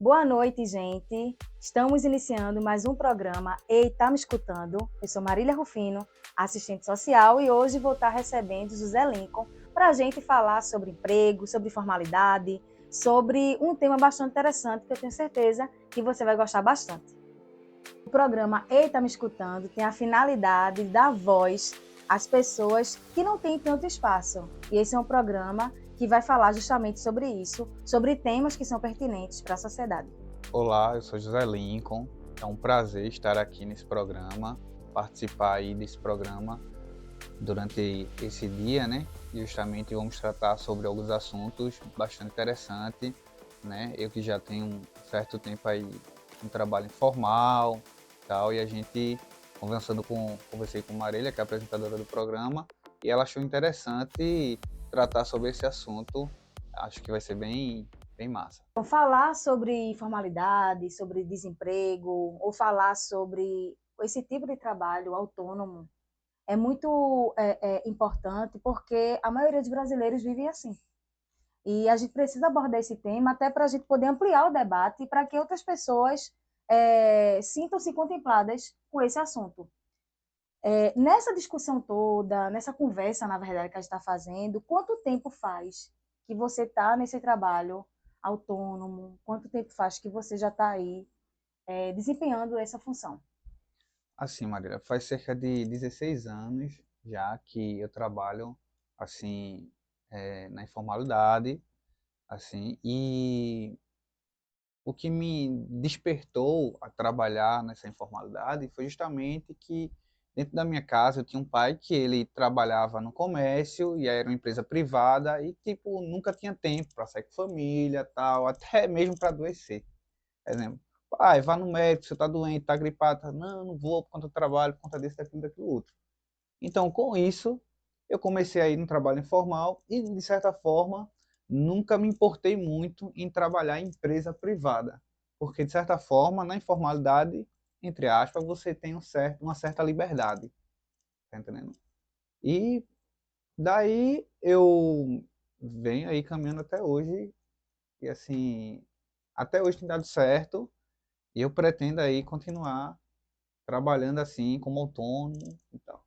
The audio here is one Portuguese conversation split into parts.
Boa noite, gente. Estamos iniciando mais um programa Ei, tá me escutando? Eu sou Marília Rufino, assistente social, e hoje vou estar recebendo o José Lincoln para a gente falar sobre emprego, sobre formalidade, sobre um tema bastante interessante que eu tenho certeza que você vai gostar bastante. O programa Ei, tá me escutando tem a finalidade de dar voz às pessoas que não têm tanto espaço. E esse é um programa que vai falar justamente sobre isso, sobre temas que são pertinentes para a sociedade. Olá, eu sou José Lincoln. É um prazer estar aqui nesse programa, participar aí desse programa durante esse dia, né? Justamente vamos tratar sobre alguns assuntos bastante interessantes, né? Eu que já tenho um certo tempo aí um trabalho informal, tal, e a gente conversei com Marília, que é a apresentadora do programa, e ela achou interessante tratar sobre esse assunto. Acho que vai ser bem massa. Então, falar sobre informalidade, sobre desemprego, ou falar sobre esse tipo de trabalho autônomo é muito importante porque a maioria dos brasileiros vivem assim. E a gente precisa abordar esse tema até para a gente poder ampliar o debate para que outras pessoas sintam-se contempladas com esse assunto. Nessa discussão toda, nessa conversa, na verdade, que a gente está fazendo, quanto tempo faz que você está nesse trabalho autônomo? Quanto tempo faz que você já está aí desempenhando essa função? Assim, Marília, faz cerca de 16 anos já que eu trabalho assim na informalidade, assim, e o que me despertou a trabalhar nessa informalidade foi justamente que dentro da minha casa eu tinha um pai que ele trabalhava no comércio e era uma empresa privada e tipo nunca tinha tempo para sair com família, tal, até mesmo para adoecer. Exemplo, pai, vá no médico, você está doente, está gripado, tá, não vou por conta do trabalho, por conta desse, daquilo outro. Então, com isso, eu comecei a ir no trabalho informal e, de certa forma, nunca me importei muito em trabalhar em empresa privada, porque, de certa forma, na informalidade, entre aspas, você tem uma certa liberdade, tá entendendo? E daí eu venho aí caminhando até hoje, e assim, até hoje tem dado certo, e eu pretendo aí continuar trabalhando assim, como autônomo e tal.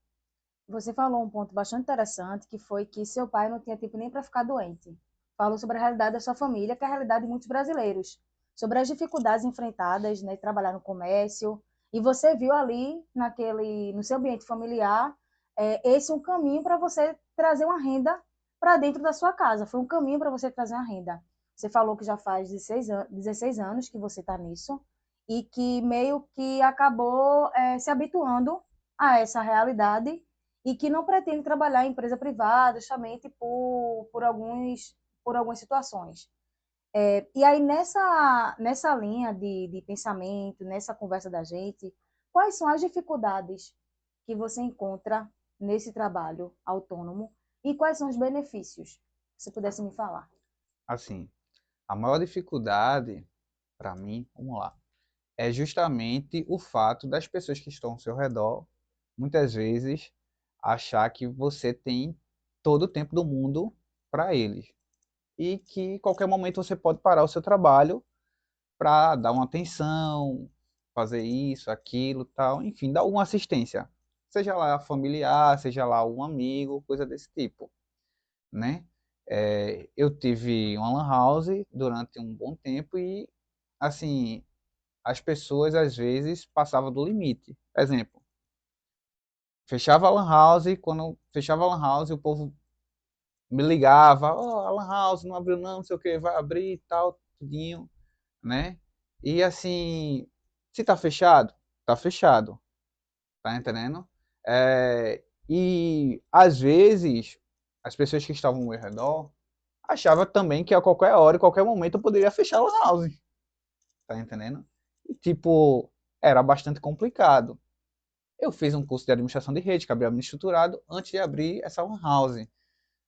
Você falou um ponto bastante interessante, que foi que seu pai não tinha tempo nem para ficar doente. Falou sobre a realidade da sua família, que é a realidade de muitos brasileiros, sobre as dificuldades enfrentadas, né, trabalhar no comércio. E você viu ali no seu ambiente familiar, esse é um caminho para você trazer uma renda para dentro da sua casa. Foi um caminho para você trazer uma renda. Você falou que já faz 16 anos que você está nisso e que meio que acabou se habituando a essa realidade e que não pretende trabalhar em empresa privada justamente por algumas situações. E aí, nessa linha de pensamento, nessa conversa da gente, quais são as dificuldades que você encontra nesse trabalho autônomo e quais são os benefícios? Se pudesse me falar. Assim, a maior dificuldade para mim, vamos lá, é justamente o fato das pessoas que estão ao seu redor, muitas vezes, achar que você tem todo o tempo do mundo para eles. E que qualquer momento você pode parar o seu trabalho para dar uma atenção, fazer isso, aquilo, tal, enfim, dar alguma assistência. Seja lá familiar, seja lá um amigo, coisa desse tipo, né? Eu tive uma lan house durante um bom tempo e, assim, as pessoas às vezes passavam do limite. Exemplo, fechava a lan house, quando fechava a lan house, o povo me ligava, oh, a lan house não abriu não sei o que, vai abrir e tal, tudinho, né? E assim, se tá fechado, tá entendendo? E às vezes as pessoas que estavam ao meu redor achavam também que a qualquer hora, em qualquer momento eu poderia fechar a lan house, tá entendendo? E tipo, era bastante complicado. Eu fiz um curso de administração de rede, cabelo estruturado, antes de abrir essa lan house,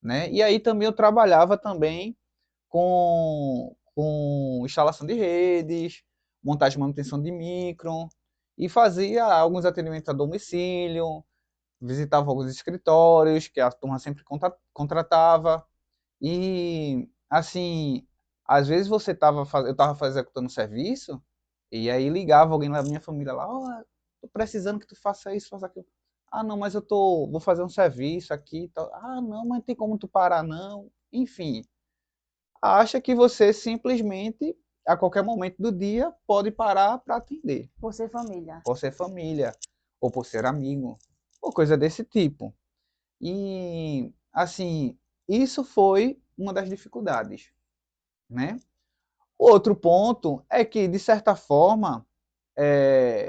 né? E aí também eu trabalhava também com instalação de redes, montagem e manutenção de micro, e fazia alguns atendimentos a domicílio, visitava alguns escritórios que a turma sempre contratava, e assim, Às vezes eu estava executando um serviço, e aí ligava alguém da minha família lá, ó, tô precisando que tu faça isso, faça aquilo. Ah, não, mas vou fazer um serviço aqui e tal. Ah, não, mas não tem como tu parar, não. Enfim, acha que você simplesmente, a qualquer momento do dia, pode parar para atender, Por ser família. por ser família, ou por ser amigo, ou coisa desse tipo. E, assim, isso foi uma das dificuldades, né? Outro ponto é que, de certa forma,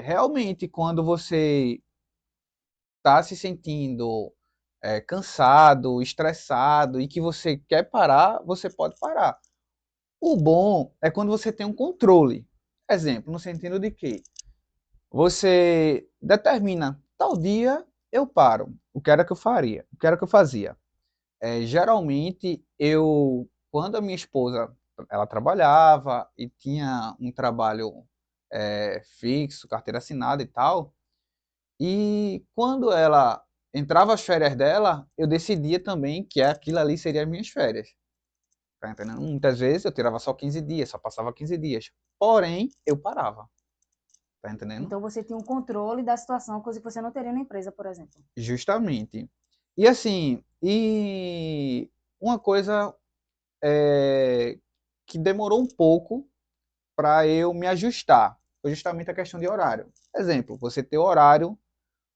realmente, quando você está se sentindo cansado, estressado e que você quer parar, você pode parar. O bom é quando você tem um controle. Exemplo, no sentido de que você determina, tal dia eu paro. O que era que eu faria? O que era que eu fazia? Geralmente, quando a minha esposa, ela trabalhava e tinha um trabalho fixo, carteira assinada e tal, e quando ela entrava as férias dela, eu decidia também que aquilo ali seria as minhas férias. Tá entendendo? Muitas vezes eu tirava só 15 dias, só passava 15 dias. Porém, eu parava. Tá entendendo? Então você tinha um controle da situação, coisa que você não teria na empresa, por exemplo. Justamente. E assim, uma coisa que demorou um pouco para eu me ajustar foi justamente a questão de horário. Exemplo, você ter horário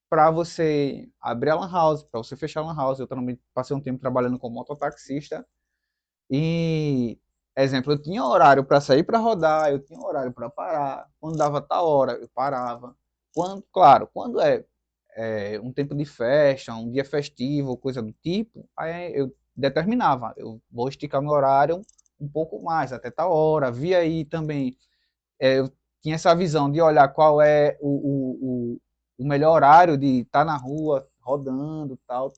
para você abrir a lan house, para você fechar a lan house. Eu também passei um tempo trabalhando como mototaxista e, exemplo, eu tinha horário para sair para rodar, eu tinha horário para parar. Quando dava tal hora, eu parava. Claro, quando um tempo de festa, um dia festivo, coisa do tipo, aí eu determinava, eu vou esticar meu horário um pouco mais, até tal hora. Via aí também, eu tinha essa visão de olhar qual é o melhor horário de estar na rua, rodando, tal,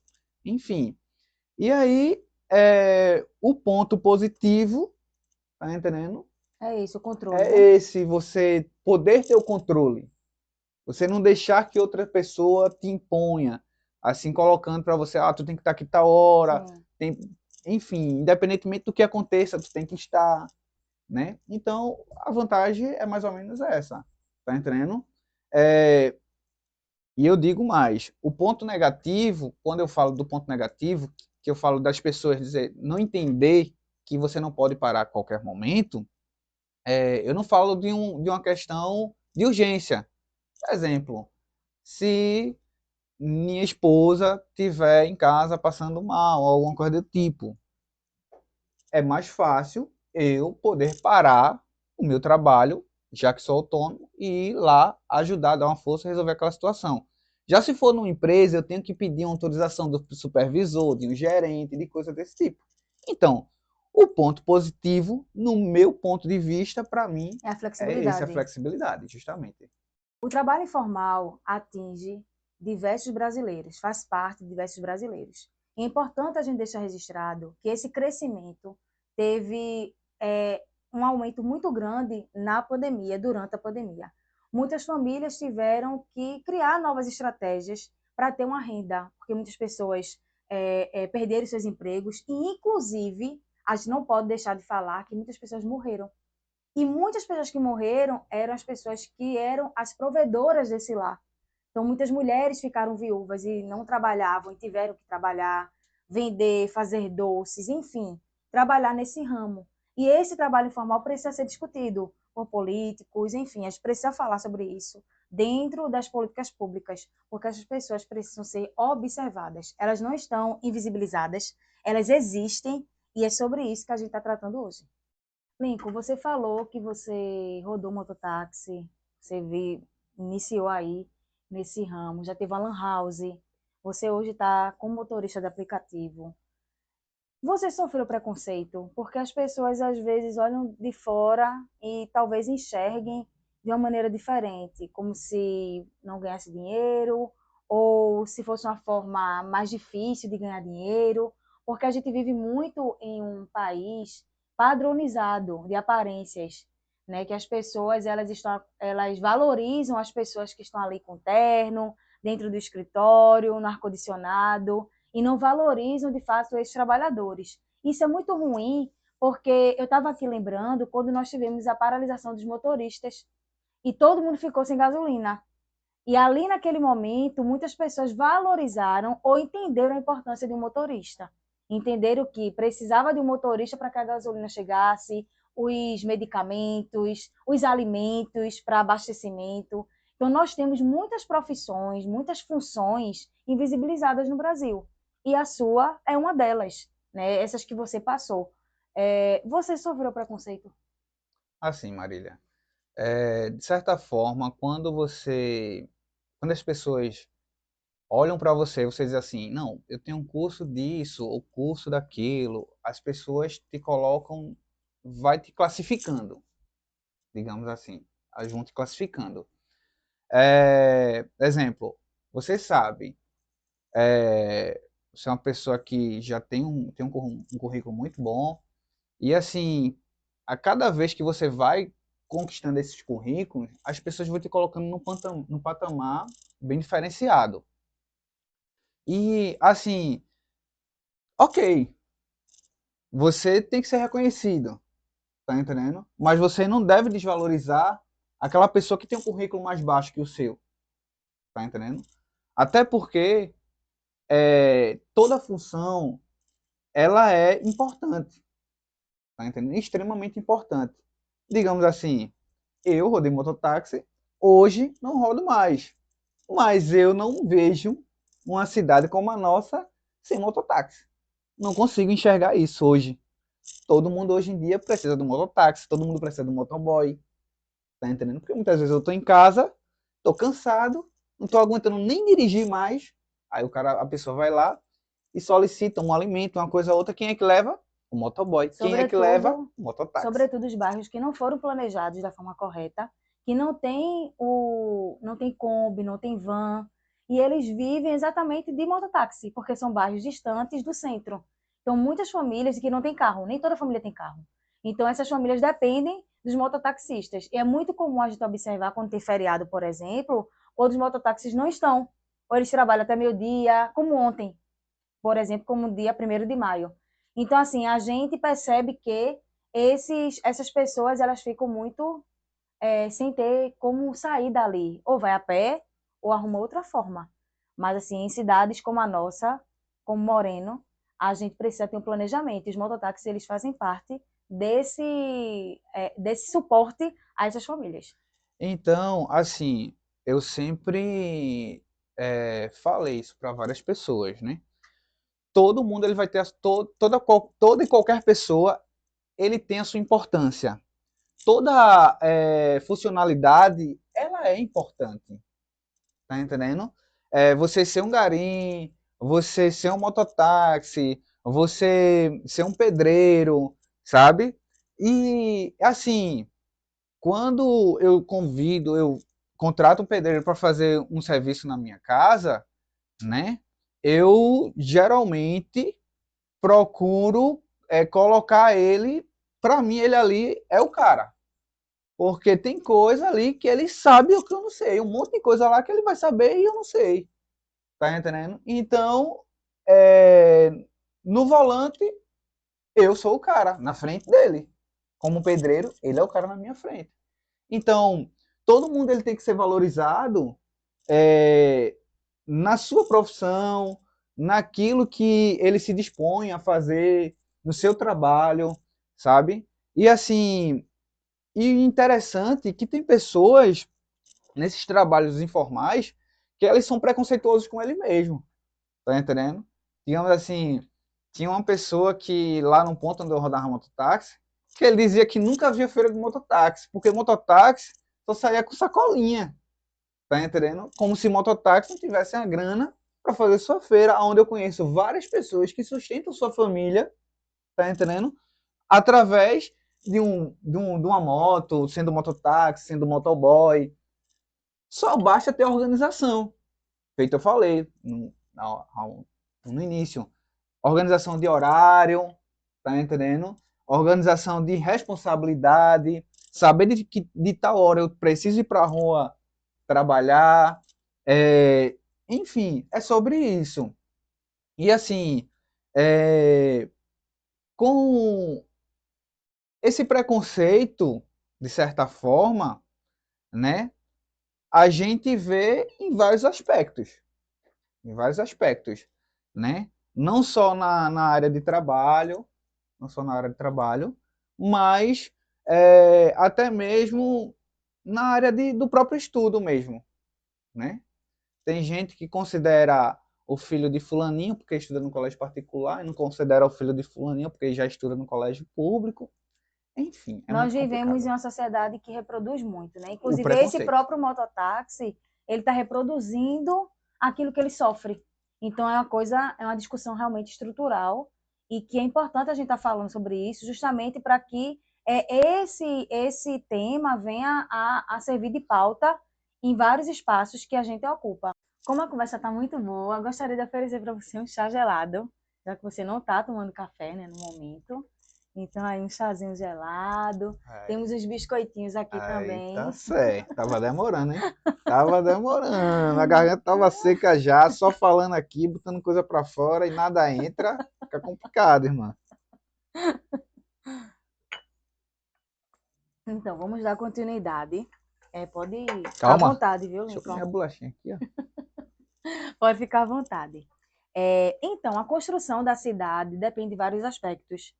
enfim. E aí, o ponto positivo, tá entendendo? É isso, o controle, É né? esse, você poder ter o controle. Você não deixar que outra pessoa te imponha, assim, colocando para você, tu tem que estar aqui tal hora, Sim. tem, enfim, independentemente do que aconteça, tu tem que estar, né? Então, a vantagem é mais ou menos essa, tá entendendo? É, e eu digo mais, o ponto negativo, quando eu falo do ponto negativo, que eu falo das pessoas dizer, não entender que você não pode parar a qualquer momento, eu não falo de uma questão de urgência. Por exemplo, se minha esposa estiver em casa passando mal, ou alguma coisa do tipo, é mais fácil eu poder parar o meu trabalho, já que sou autônomo, e ir lá ajudar, dar uma força, resolver aquela situação. Já se for numa empresa, eu tenho que pedir uma autorização do supervisor, de um gerente, de coisa desse tipo. Então, o ponto positivo, no meu ponto de vista, para mim, É a é esse, a flexibilidade. flexibilidade, justamente. O trabalho informal atinge diversos brasileiros, faz parte de diversos brasileiros. É importante a gente deixar registrado que esse crescimento teve um aumento muito grande na pandemia, durante a pandemia. Muitas famílias tiveram que criar novas estratégias para ter uma renda, porque muitas pessoas perderam seus empregos e, inclusive, a gente não pode deixar de falar que muitas pessoas morreram e muitas pessoas que morreram eram as pessoas que eram as provedoras desse lar. Então, muitas mulheres ficaram viúvas e não trabalhavam e tiveram que trabalhar, vender, fazer doces, enfim, trabalhar nesse ramo. E esse trabalho informal precisa ser discutido por políticos, enfim, a gente precisa falar sobre isso dentro das políticas públicas, porque essas pessoas precisam ser observadas. Elas não estão invisibilizadas, elas existem e é sobre isso que a gente está tratando hoje. Lincoln, você falou que você rodou mototáxi, iniciou aí nesse ramo, já teve uma lan house, você hoje está como motorista de aplicativo. Você sofreu preconceito? Porque as pessoas às vezes olham de fora e talvez enxerguem de uma maneira diferente, como se não ganhasse dinheiro, ou se fosse uma forma mais difícil de ganhar dinheiro, porque a gente vive muito em um país padronizado de aparências, né? Que as pessoas elas valorizam as pessoas que estão ali com terno, dentro do escritório, no ar-condicionado, e não valorizam de fato esses trabalhadores. Isso é muito ruim, Porque eu estava aqui lembrando quando nós tivemos a paralisação dos motoristas e todo mundo ficou sem gasolina. E ali naquele momento, muitas pessoas valorizaram ou entenderam a importância de um motorista. Entenderam que precisava de um motorista para que a gasolina chegasse, os medicamentos, os alimentos para abastecimento. Então, nós temos muitas profissões, muitas funções invisibilizadas no Brasil. E a sua é uma delas, né? Essas que você passou. Você sofreu preconceito? Assim, Marília, de certa forma, quando as pessoas olham para você, você diz assim, não, eu tenho um curso disso, ou curso daquilo, as pessoas te colocam, vai te classificando, digamos assim, elas vão te classificando. Exemplo, você sabe, você é uma pessoa que já tem um currículo muito bom, e assim, a cada vez que você vai conquistando esses currículos, as pessoas vão te colocando num patamar bem diferenciado. E assim, ok, você tem que ser reconhecido, tá entendendo? Mas você não deve desvalorizar aquela pessoa que tem um currículo mais baixo que o seu, tá entendendo? Até porque toda função ela é importante, tá entendendo? Extremamente importante. Digamos assim, eu rodei mototáxi, hoje não rodo mais, mas eu não vejo uma cidade como a nossa sem mototáxi. Não consigo enxergar isso hoje. Todo mundo hoje em dia precisa do mototáxi, todo mundo precisa do motoboy, tá entendendo? Porque muitas vezes eu tô em casa, tô cansado, não tô aguentando nem dirigir mais, aí a pessoa vai lá e solicita um alimento, uma coisa ou outra, quem é que leva? O motoboy. Quem é que leva? Sobretudo, O mototáxi. sobretudo os bairros que não foram planejados da forma correta, que não tem Kombi, não tem van, e eles vivem exatamente de mototáxi, porque são bairros distantes do centro. Então, muitas famílias que não têm carro, nem toda família tem carro. Então, essas famílias dependem dos mototaxistas. E é muito comum a gente observar quando tem feriado, por exemplo, quando os mototáxis não estão, ou eles trabalham até meio-dia, como ontem, por exemplo, como dia 1º de maio. Então, assim, a gente percebe que essas pessoas elas ficam muito sem ter como sair dali. Ou vai a pé, ou arruma outra forma. Mas, assim, em cidades como a nossa, como Moreno, a gente precisa ter um planejamento. E os mototáxis, eles fazem parte desse suporte a essas famílias. Então, assim, eu sempre falei isso para várias pessoas, né? Todo mundo ele vai ter toda e qualquer pessoa ele tem a sua importância. Toda funcionalidade ela é importante, tá entendendo? Você ser um garim, você ser um mototáxi, você ser um pedreiro, sabe? E assim, quando eu contrato um pedreiro para fazer um serviço na minha casa, né? Eu geralmente procuro colocar ele, para mim ele ali é o cara. Porque tem coisa ali que ele sabe o que eu não sei. Um monte de coisa lá que ele vai saber e eu não sei. Tá entendendo? Então, é, no volante, eu sou o cara na frente dele. Como pedreiro, ele é o cara na minha frente. Então, todo mundo ele tem que ser valorizado é, na sua profissão, naquilo que ele se dispõe a fazer, no seu trabalho, sabe? E assim, e interessante que tem pessoas nesses trabalhos informais que eles são preconceituosos com ele mesmo, tá entendendo? Digamos assim, tinha uma pessoa que lá no ponto onde eu rodava mototáxi, que ele dizia que nunca via feira de mototáxi, porque mototáxi só saía com sacolinha, tá entendendo? Como se mototáxi não tivesse a grana para fazer sua feira, onde eu conheço várias pessoas que sustentam sua família, tá entendendo? Através de uma moto, sendo mototáxi, sendo motoboy. Só basta ter organização. Feito eu falei no início. Organização de horário, tá entendendo? Organização de responsabilidade, saber de que de tal hora eu preciso ir para a rua trabalhar, enfim, é sobre isso. E assim, é, com esse preconceito, de certa forma, né, a gente vê em vários aspectos, né? Não só na área de trabalho, não só na área de trabalho, mas até mesmo na área do próprio estudo mesmo, né? Tem gente que considera o filho de fulaninho porque estuda no colégio particular e não considera o filho de fulaninho porque já estuda no colégio público. Enfim, é Nós muito vivemos em complicado. uma sociedade que reproduz muito, né? O Inclusive, esse preconceito. próprio mototáxi, ele está reproduzindo aquilo que ele sofre. Então, é uma coisa, é uma discussão realmente estrutural e que é importante a gente estar falando sobre isso, justamente para que esse tema venha a servir de pauta em vários espaços que a gente ocupa. Como a conversa está muito boa, eu gostaria de oferecer para você um chá gelado, já que você não está tomando café, né, no momento. Então, aí um chazinho gelado. Ai, Temos os biscoitinhos aqui aí tá também. certo. Tava demorando, hein? Tava demorando. A garganta tava seca já, só falando aqui, botando coisa pra fora e nada entra. Fica complicado, irmã. Então, vamos dar continuidade. Pode ficar à Calma. vontade, viu, Deixa eu comer a Lincoln? bolachinha aqui, ó. Pode ficar à vontade. Então, a construção da cidade depende de vários aspectos,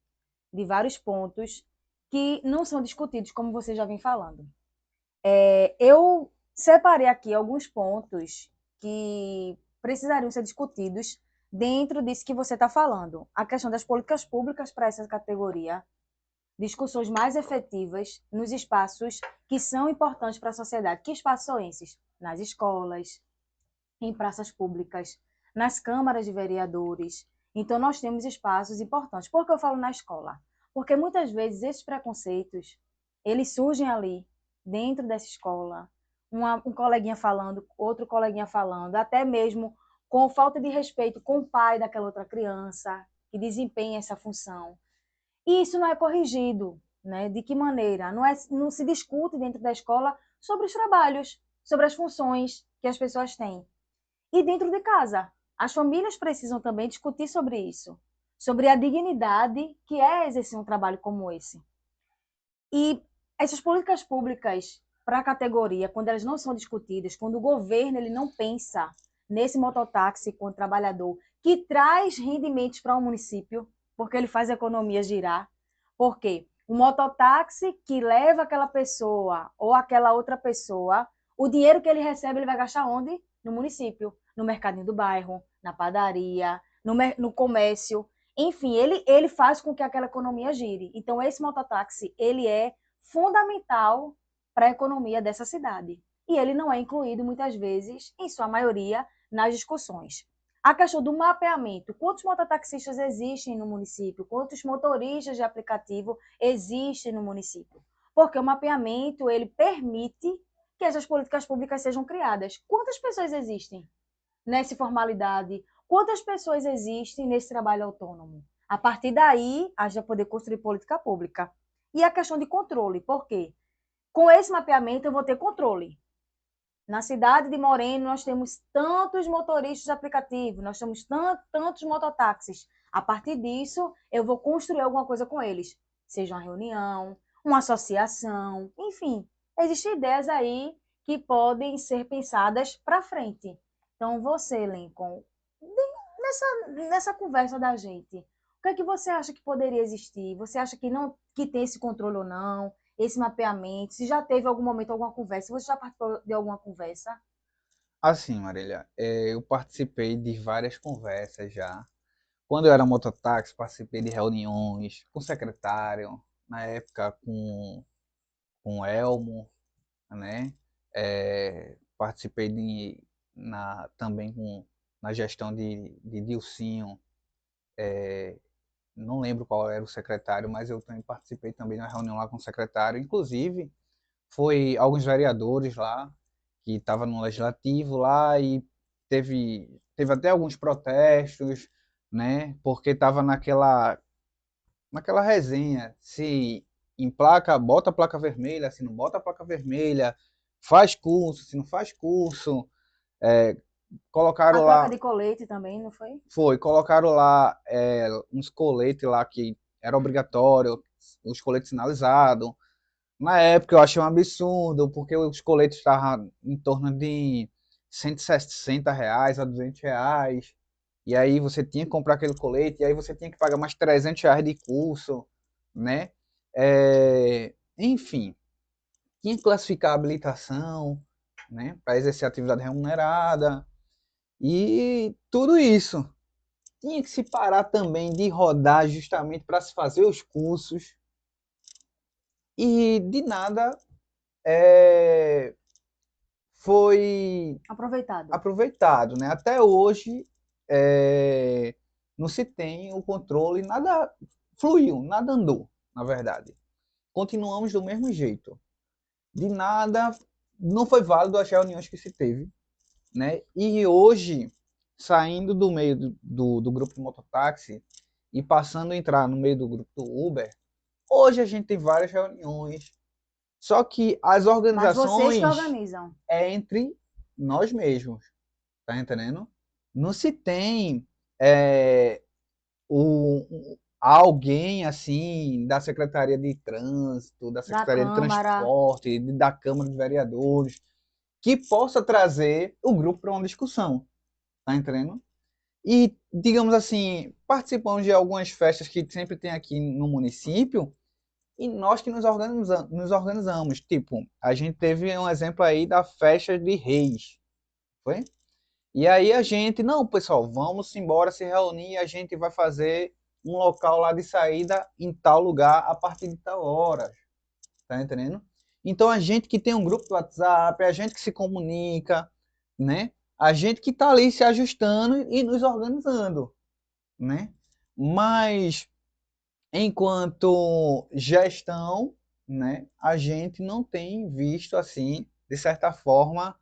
de vários pontos que não são discutidos, como você já vem falando. Eu separei aqui alguns pontos que precisariam ser discutidos dentro disso que você está falando. A questão das políticas públicas para essa categoria, discussões mais efetivas nos espaços que são importantes para a sociedade. Que espaços são esses? Nas escolas, em praças públicas, nas câmaras de vereadores. Então, nós temos espaços importantes. Por que eu falo na escola? Porque muitas vezes esses preconceitos, eles surgem ali, dentro dessa escola. Um coleguinha falando, outro coleguinha falando, até mesmo com falta de respeito com o pai daquela outra criança que desempenha essa função. E isso não é corrigido, né? De que maneira? Não se discute dentro da escola sobre os trabalhos, sobre as funções que as pessoas têm. E dentro de casa, as famílias precisam também discutir sobre isso, sobre a dignidade que é exercer um trabalho como esse. E essas políticas públicas para a categoria, quando elas não são discutidas, quando o governo ele não pensa nesse mototáxi com o trabalhador, que traz rendimentos para o município, porque ele faz a economia girar. Por quê? O mototáxi que leva aquela pessoa ou aquela outra pessoa, o dinheiro que ele recebe, ele vai gastar onde? No município, no mercadinho do bairro, na padaria, no comércio. Enfim, ele faz com que aquela economia gire. Então, esse mototáxi, ele é fundamental para a economia dessa cidade. E ele não é incluído, muitas vezes, em sua maioria, nas discussões. A questão do mapeamento. Quantos mototaxistas existem no município? Quantos motoristas de aplicativo existem no município? Porque o mapeamento, ele permite que essas políticas públicas sejam criadas. Quantas pessoas existem nessa formalidade? Quantas pessoas existem nesse trabalho autônomo? A partir daí, a gente vai poder construir política pública. E a questão de controle, por quê? Com esse mapeamento, eu vou ter controle. Na cidade de Moreno, nós temos tantos motoristas de aplicativo, nós temos tantos mototáxis. A partir disso, eu vou construir alguma coisa com eles, seja uma reunião, uma associação, enfim. Existem ideias aí que podem ser pensadas para frente. Então, você, Lincoln, nessa conversa da gente, o que é que você acha que poderia existir? Você acha que não que tem esse controle ou não? Esse mapeamento? Se já teve algum momento alguma conversa? Você já participou de alguma conversa? Assim, Marília, eu participei de várias conversas já. Quando eu era mototáxi, participei de reuniões com o secretário, na época com o Elmo, né? Participei também na gestão de Dilcinho, não lembro qual era o secretário, mas eu também participei também na reunião lá com o secretário. Inclusive, foi alguns vereadores lá que estavam no legislativo lá e teve até alguns protestos, né? Porque estava naquela resenha, se emplaca, bota a placa vermelha, se não bota a placa vermelha, faz curso, se não faz curso, é, A colocaram troca lá, de colete também, não foi? colocaram lá uns coletes lá que era obrigatório, os coletes sinalizados. Na época eu achei um absurdo, porque os coletes estavam em torno de R$ 160 a R$ 200. E aí você tinha que comprar aquele colete, e aí você tinha que pagar mais R$ 300 de curso, né? Enfim, tinha que classificar a habilitação, né? Para exercer atividade remunerada. E tudo isso. Tinha que se parar também de rodar justamente para se fazer os cursos. E de nada é, foi Aproveitado. aproveitado, né? Até hoje não se tem o controle, nada fluiu, nada andou, na verdade. Continuamos do mesmo jeito. De nada, não foi válido as reuniões que se teve, né? E hoje, saindo do meio do grupo de mototáxi e passando a entrar no meio do grupo do Uber, hoje a gente tem várias reuniões, só que as Mas vocês que organizações organizam. é entre nós mesmos, tá entendendo? Não se tem é, alguém assim da Secretaria de Trânsito, da Da Secretaria de Câmara. Transporte, da Câmara de Vereadores, que possa trazer o grupo para uma discussão, tá entendendo? E, digamos assim, participamos de algumas festas que sempre tem aqui no município, e nós que nos organizamos. Tipo, a gente teve um exemplo aí da festa de Reis, foi? E aí a gente, não, pessoal, vamos embora se reunir, a gente vai fazer um local lá de saída em tal lugar a partir de tal hora, tá entendendo? Então a gente que tem um grupo do WhatsApp, a gente que se comunica, né? A gente que tá ali se ajustando e nos organizando, né? Mas enquanto gestão, né, a gente não tem visto assim, de certa forma,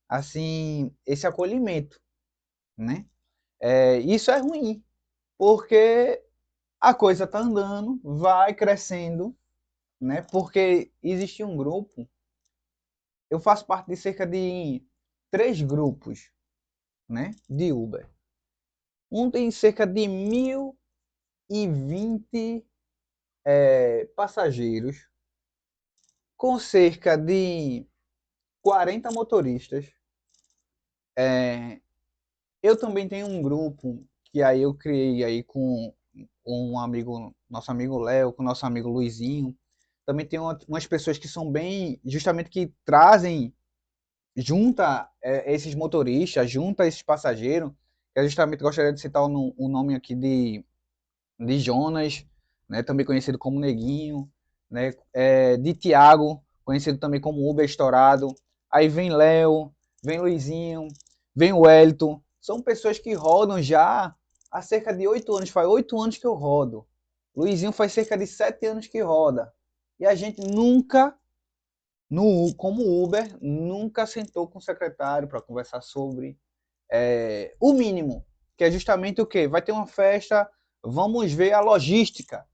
assim, esse acolhimento, né? Isso é ruim, porque a coisa está andando, vai crescendo, né? Porque existe um grupo, eu faço parte de cerca de 3 grupos, né, de Uber. Um tem cerca de 1.020 passageiros, com cerca de 40 motoristas. Eu também tenho um grupo que aí eu criei aí com um amigo, nosso amigo Léo, com nosso amigo Luizinho. Também tem umas pessoas que são bem, justamente que trazem, junta esses motoristas, junta esses passageiros. Eu justamente gostaria de citar o nome aqui de Jonas, né, também conhecido como Neguinho, né, de Tiago, conhecido também como Uber Estourado. Aí vem Léo, vem Luizinho, vem o Wellington. São pessoas que rodam já há cerca de 8 anos. Faz 8 anos que eu rodo. Luizinho faz cerca de 7 anos que roda. E a gente nunca, como Uber, nunca sentou com o secretário para conversar sobre o mínimo, que é justamente o quê? Vai ter uma festa, vamos ver a logística.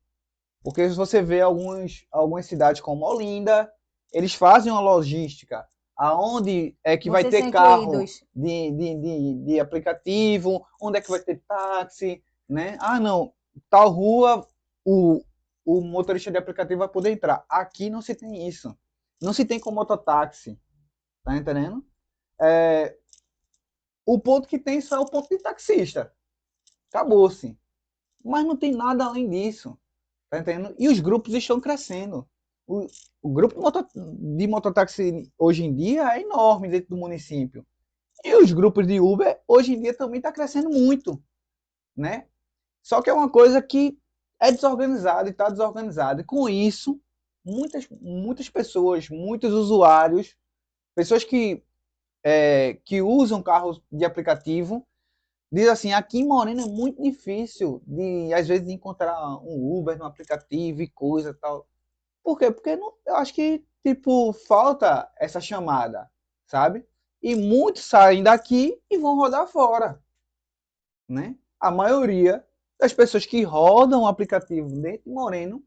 Porque se você vê algumas cidades como Olinda, eles fazem uma logística. Aonde é que vai Vocês ter são carro incluídos. de aplicativo, onde é que vai ter táxi, né? Ah, não, tal rua o, o motorista de aplicativo vai poder entrar. Aqui não se tem isso. Não se tem com mototáxi, tá entendendo? É, o ponto que tem só é o ponto de taxista. Acabou-se. Mas não tem nada além disso. Tá entendendo? E os grupos estão crescendo. O, o grupo de mototáxi hoje em dia é enorme dentro do município. E os grupos de Uber hoje em dia também está crescendo muito, né? Só que é uma coisa que é desorganizada e está desorganizada. E com isso, muitas pessoas, muitos usuários, pessoas que usam carros de aplicativo, diz assim, aqui em Moreno é muito difícil de, às vezes, de encontrar um Uber no aplicativo e coisa e tal. Por quê? Porque não, eu acho que, tipo, falta essa chamada, sabe? E muitos saem daqui e vão rodar fora, né? A maioria das pessoas que rodam o aplicativo dentro de Moreno,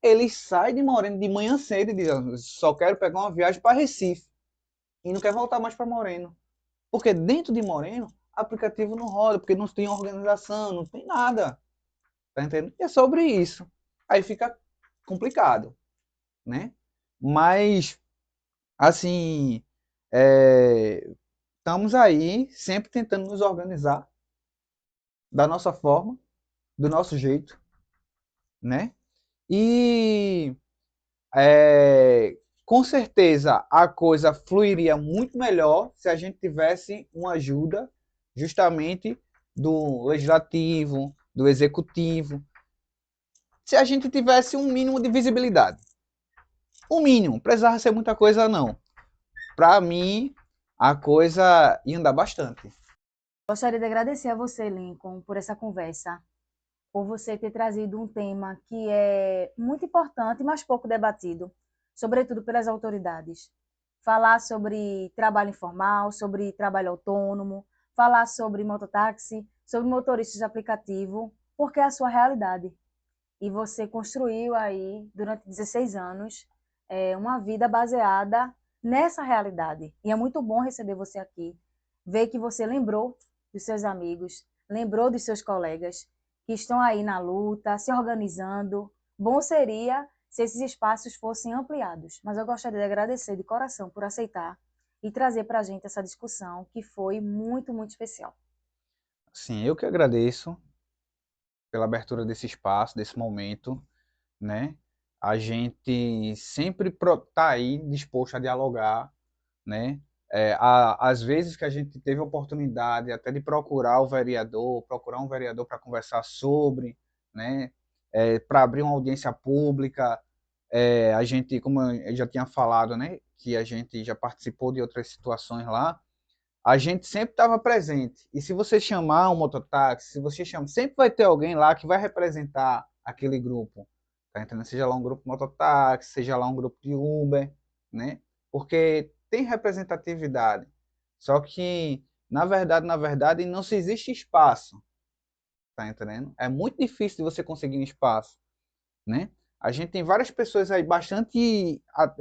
eles saem de Moreno de manhã cedo e dizem, só quero pegar uma viagem para Recife e não quer voltar mais para Moreno. Porque dentro de Moreno, aplicativo não roda, porque não tem organização, não tem nada. Tá entendendo? E é sobre isso. Aí fica complicado, né? Mas, assim, estamos aí sempre tentando nos organizar da nossa forma, do nosso jeito, né? E com certeza a coisa fluiria muito melhor se a gente tivesse uma ajuda justamente do legislativo, do executivo, se a gente tivesse um mínimo de visibilidade. O mínimo, precisava ser muita coisa não. Para mim, a coisa ia andar bastante. Gostaria de agradecer a você, Lincoln, por essa conversa, por você ter trazido um tema que é muito importante, mas pouco debatido, sobretudo pelas autoridades. Falar sobre trabalho informal, sobre trabalho autônomo, falar sobre mototáxi, sobre motoristas de aplicativo, porque é a sua realidade. E você construiu aí, durante 16 anos, uma vida baseada nessa realidade. E é muito bom receber você aqui, ver que você lembrou dos seus amigos, lembrou dos seus colegas que estão aí na luta, se organizando. Bom seria se esses espaços fossem ampliados. Mas eu gostaria de agradecer de coração por aceitar e trazer para a gente essa discussão, que foi muito, muito especial. Sim, eu que agradeço pela abertura desse espaço, desse momento, né? A gente sempre está aí disposto a dialogar, né? Às vezes que a gente teve a oportunidade até de procurar procurar um vereador para conversar sobre, né? Para abrir uma audiência pública, a gente, como eu já tinha falado, né? Que a gente já participou de outras situações lá, a gente sempre estava presente. E se você chamar um mototáxi, se você chamar, sempre vai ter alguém lá que vai representar aquele grupo, tá entendendo? Seja lá um grupo mototáxi, seja lá um grupo de Uber, né? Porque tem representatividade. Só que, na verdade, não se existe espaço, tá entendendo? É muito difícil de você conseguir um espaço, né? A gente tem várias pessoas aí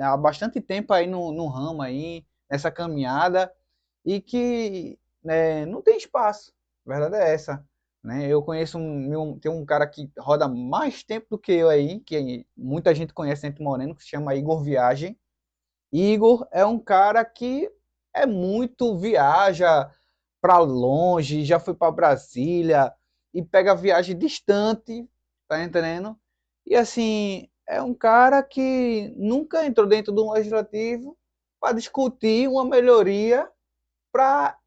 há bastante tempo aí no ramo aí, nessa caminhada, e que não tem espaço. A verdade é essa. Né? Eu conheço tem um cara que roda mais tempo do que eu aí, que muita gente conhece dentro Moreno, que se chama Igor Viagem. Igor é um cara que é muito viaja para longe, já foi para Brasília e pega viagem distante, tá entendendo? E assim, é um cara que nunca entrou dentro de um legislativo para discutir uma melhoria para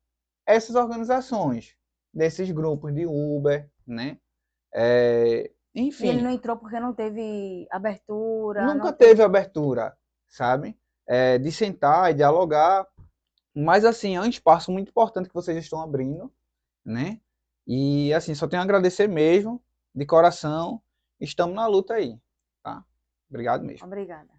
essas organizações, desses grupos de Uber, né? E ele Enfim, não entrou porque não teve abertura, não nunca teve. teve abertura, sabe? De sentar e dialogar, mas assim, é um espaço muito importante que vocês estão abrindo, né? E assim, só tenho a agradecer mesmo, de coração, estamos na luta aí, tá? Obrigado mesmo. Obrigada.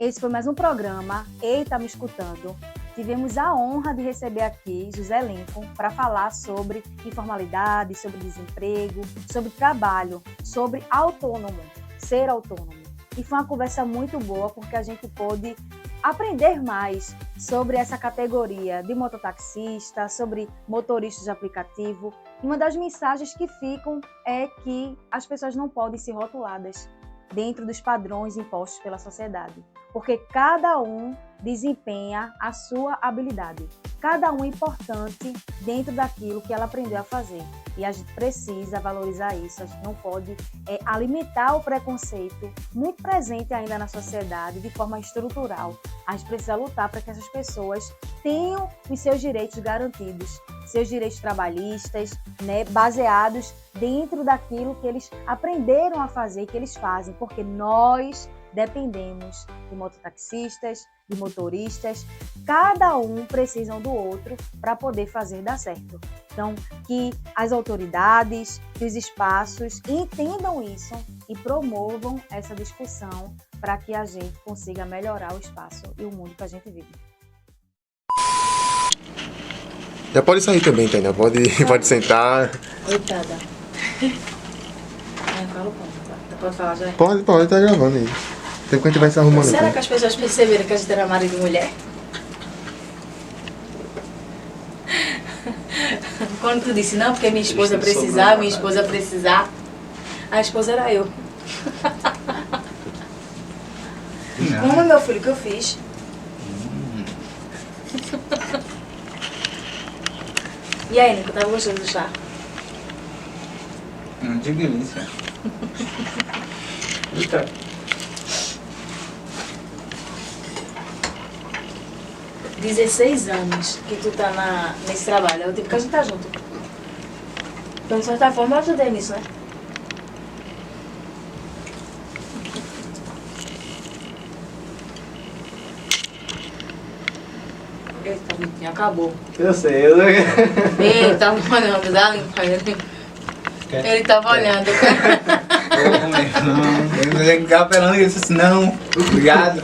Esse foi mais um programa Eita Me Escutando. Tivemos a honra de receber aqui José Lincoln para falar sobre informalidade, sobre desemprego, sobre trabalho, sobre autônomo, ser autônomo. E foi uma conversa muito boa porque a gente pôde aprender mais sobre essa categoria de mototaxista, sobre motoristas de aplicativo. E uma das mensagens que ficam é que as pessoas não podem ser rotuladas dentro dos padrões impostos pela sociedade, porque cada um desempenha a sua habilidade. Cada um é importante dentro daquilo que ela aprendeu a fazer. E a gente precisa valorizar isso. A gente não pode alimentar o preconceito muito presente ainda na sociedade de forma estrutural. A gente precisa lutar para que essas pessoas tenham os seus direitos garantidos, seus direitos trabalhistas, né, baseados dentro daquilo que eles aprenderam a fazer e que eles fazem, porque nós dependemos de mototaxistas, de motoristas, cada um precisa um do outro para poder fazer dar certo. Então, que as autoridades, que os espaços entendam isso e promovam essa discussão para que a gente consiga melhorar o espaço e o mundo que a gente vive. Já pode sair também, Tânia. Pode sentar. Coitada. Fala o ponto. Pode falar já? Pode, tá gravando aí. Tempo que a gente vai se arrumando. Será aqui. que as pessoas perceberam que a gente era marido e mulher? Quando tu disse, não, porque minha esposa precisar, a esposa era eu. Como, meu filho, que eu fiz? E aí, Nico, tá gostando do chá? Que delícia. Eita. Há 16 anos que tu tá nesse trabalho. É o tempo que a gente tá junto. Então, de certa forma, eu ajudei nisso, né? Eita, Vitinho, acabou. Eu sei, eu Ele tava olhando, dá limpa ele. Ele tava olhando. Eu não tenho que ficar esperando isso, senão. Obrigado.